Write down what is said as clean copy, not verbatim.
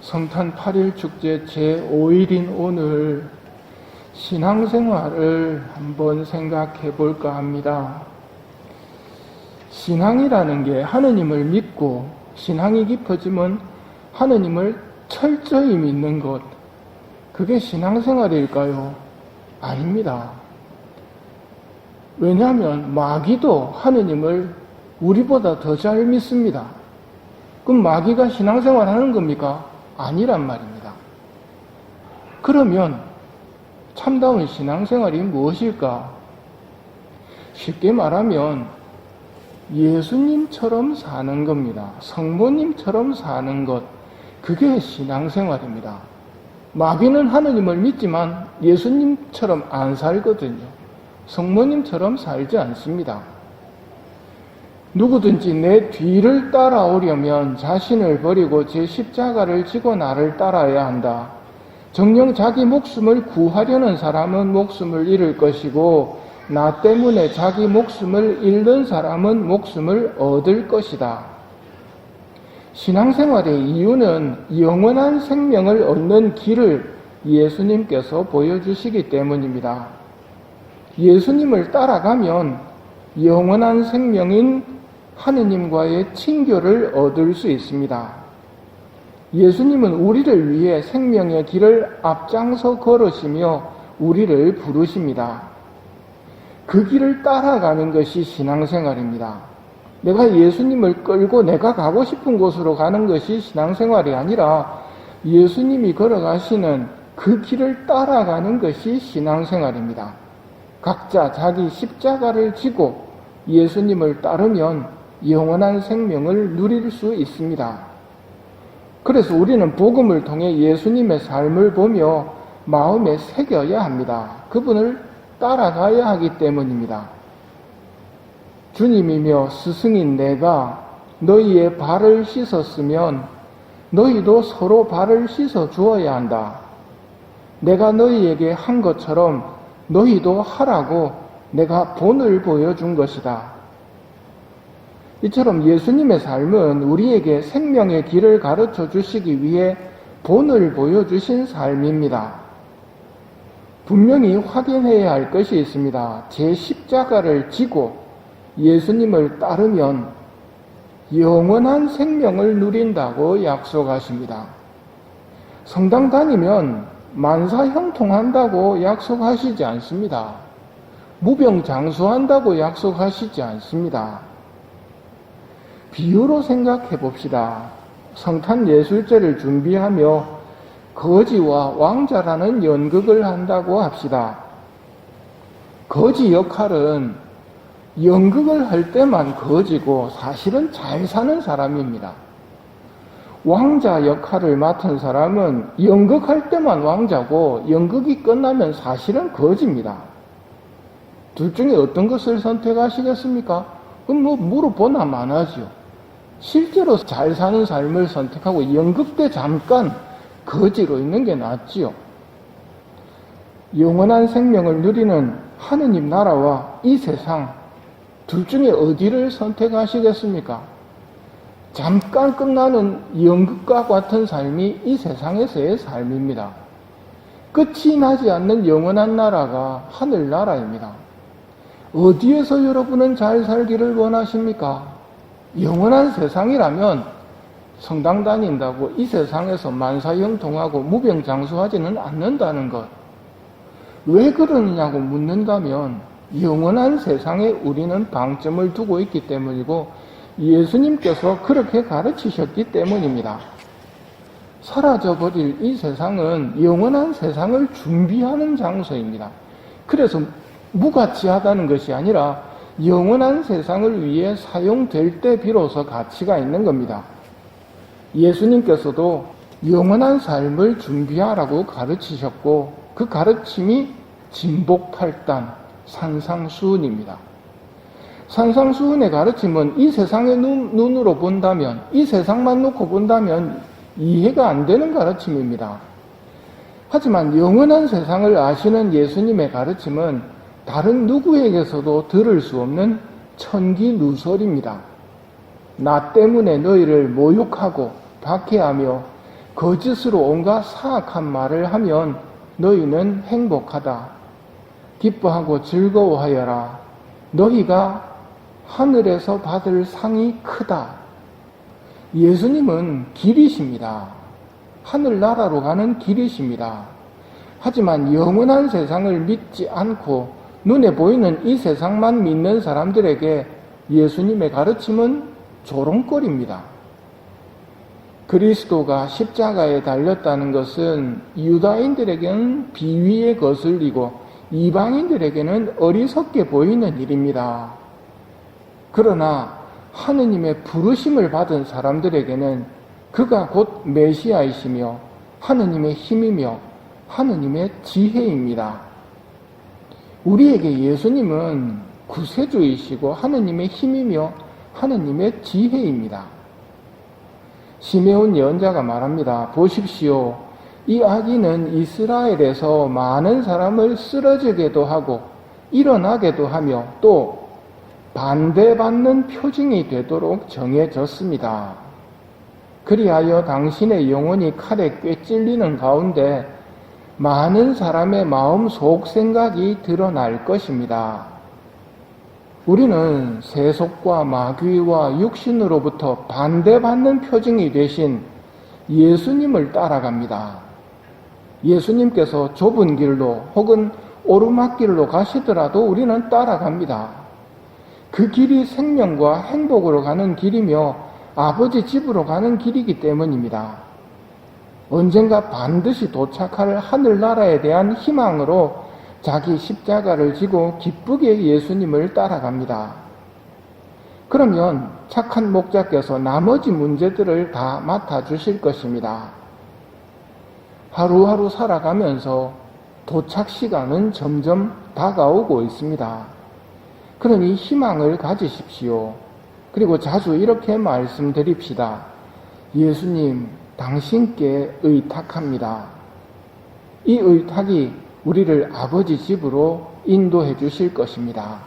성탄 8일 축제 제5일인 오늘 신앙생활을 한번 생각해 볼까 합니다. 신앙이라는 게 하느님을 믿고 신앙이 깊어지면 하느님을 철저히 믿는 것, 그게 신앙생활일까요? 아닙니다. 왜냐하면 마귀도 하느님을 우리보다 더 잘 믿습니다. 그럼 마귀가 신앙생활 하는 겁니까? 아니란 말입니다. 그러면 참다운 신앙생활이 무엇일까? 쉽게 말하면 예수님처럼 사는 겁니다. 성모님처럼 사는 것, 그게 신앙생활입니다. 마귀는 하느님을 믿지만 예수님처럼 안 살거든요. 성모님처럼 살지 않습니다. 누구든지 내 뒤를 따라오려면 자신을 버리고 제 십자가를 지고 나를 따라야 한다. 정녕 자기 목숨을 구하려는 사람은 목숨을 잃을 것이고 나 때문에 자기 목숨을 잃는 사람은 목숨을 얻을 것이다. 신앙생활의 이유는 영원한 생명을 얻는 길을 예수님께서 보여주시기 때문입니다. 예수님을 따라가면 영원한 생명인 하느님과의 친교를 얻을 수 있습니다. 예수님은 우리를 위해 생명의 길을 앞장서 걸으시며 우리를 부르십니다. 그 길을 따라가는 것이 신앙생활입니다. 내가 예수님을 끌고 내가 가고 싶은 곳으로 가는 것이 신앙생활이 아니라 예수님이 걸어가시는 그 길을 따라가는 것이 신앙생활입니다. 각자 자기 십자가를 지고 예수님을 따르면 영원한 생명을 누릴 수 있습니다. 그래서 우리는 복음을 통해 예수님의 삶을 보며 마음에 새겨야 합니다. 그분을 따라가야 하기 때문입니다. 주님이며 스승인 내가 너희의 발을 씻었으면 너희도 서로 발을 씻어 주어야 한다. 내가 너희에게 한 것처럼 너희도 하라고 내가 본을 보여준 것이다. 이처럼 예수님의 삶은 우리에게 생명의 길을 가르쳐 주시기 위해 본을 보여주신 삶입니다. 분명히 확인해야 할 것이 있습니다. 제 십자가를 지고 예수님을 따르면 영원한 생명을 누린다고 약속하십니다. 성당 다니면 만사형통한다고 약속하시지 않습니다. 무병장수한다고 약속하시지 않습니다. 비유로 생각해 봅시다. 성탄 예술제를 준비하며 거지와 왕자라는 연극을 한다고 합시다. 거지 역할은 연극을 할 때만 거지고 사실은 잘 사는 사람입니다. 왕자 역할을 맡은 사람은 연극할 때만 왕자고 연극이 끝나면 사실은 거지입니다. 둘 중에 어떤 것을 선택하시겠습니까? 그럼 물어보나 마나죠. 실제로 잘 사는 삶을 선택하고 연극 때 잠깐 거지로 있는 게 낫지요. 영원한 생명을 누리는 하느님 나라와 이 세상, 둘 중에 어디를 선택하시겠습니까? 잠깐 끝나는 연극과 같은 삶이 이 세상에서의 삶입니다. 끝이 나지 않는 영원한 나라가 하늘나라입니다. 어디에서 여러분은 잘 살기를 원하십니까? 영원한 세상이라면 성당 다닌다고 이 세상에서 만사형통하고 무병장수하지는 않는다는 것. 왜 그러느냐고 묻는다면 영원한 세상에 우리는 방점을 두고 있기 때문이고 예수님께서 그렇게 가르치셨기 때문입니다. 사라져버릴 이 세상은 영원한 세상을 준비하는 장소입니다. 그래서 무가치하다는 것이 아니라 영원한 세상을 위해 사용될 때 비로소 가치가 있는 겁니다. 예수님께서도 영원한 삶을 준비하라고 가르치셨고 그 가르침이 진복팔단, 산상수훈입니다. 산상수훈의 가르침은 이 세상의 눈으로 본다면, 이 세상만 놓고 본다면 이해가 안 되는 가르침입니다. 하지만 영원한 세상을 아시는 예수님의 가르침은 다른 누구에게서도 들을 수 없는 천기누설입니다. 나 때문에 너희를 모욕하고 박해하며 거짓으로 온갖 사악한 말을 하면 너희는 행복하다. 기뻐하고 즐거워하여라. 너희가 하늘에서 받을 상이 크다. 예수님은 길이십니다. 하늘나라로 가는 길이십니다. 하지만 영원한 세상을 믿지 않고 눈에 보이는 이 세상만 믿는 사람들에게 예수님의 가르침은 조롱거리입니다. 그리스도가 십자가에 달렸다는 것은 유다인들에게는 비위에 거슬리고 이방인들에게는 어리석게 보이는 일입니다. 그러나 하느님의 부르심을 받은 사람들에게는 그가 곧 메시아이시며 하느님의 힘이며 하느님의 지혜입니다. 우리에게 예수님은 구세주이시고 하느님의 힘이며 하느님의 지혜입니다. 시메온 예언자가 말합니다. 보십시오. 이 아기는 이스라엘에서 많은 사람을 쓰러지게도 하고 일어나게도 하며 또 반대받는 표징이 되도록 정해졌습니다. 그리하여 당신의 영혼이 칼에 꿰찔리는 가운데 많은 사람의 마음 속 생각이 드러날 것입니다. 우리는 세속과 마귀와 육신으로부터 반대받는 표징이 되신 예수님을 따라갑니다. 예수님께서 좁은 길로 혹은 오르막길로 가시더라도 우리는 따라갑니다. 그 길이 생명과 행복으로 가는 길이며 아버지 집으로 가는 길이기 때문입니다. 언젠가 반드시 도착할 하늘나라에 대한 희망으로 자기 십자가를 지고 기쁘게 예수님을 따라갑니다. 그러면 착한 목자께서 나머지 문제들을 다 맡아주실 것입니다. 하루하루 살아가면서 도착 시간은 점점 다가오고 있습니다. 그러니 희망을 가지십시오. 그리고 자주 이렇게 말씀드립시다. 예수님, 당신께 의탁합니다. 이 의탁이 우리를 아버지 집으로 인도해 주실 것입니다.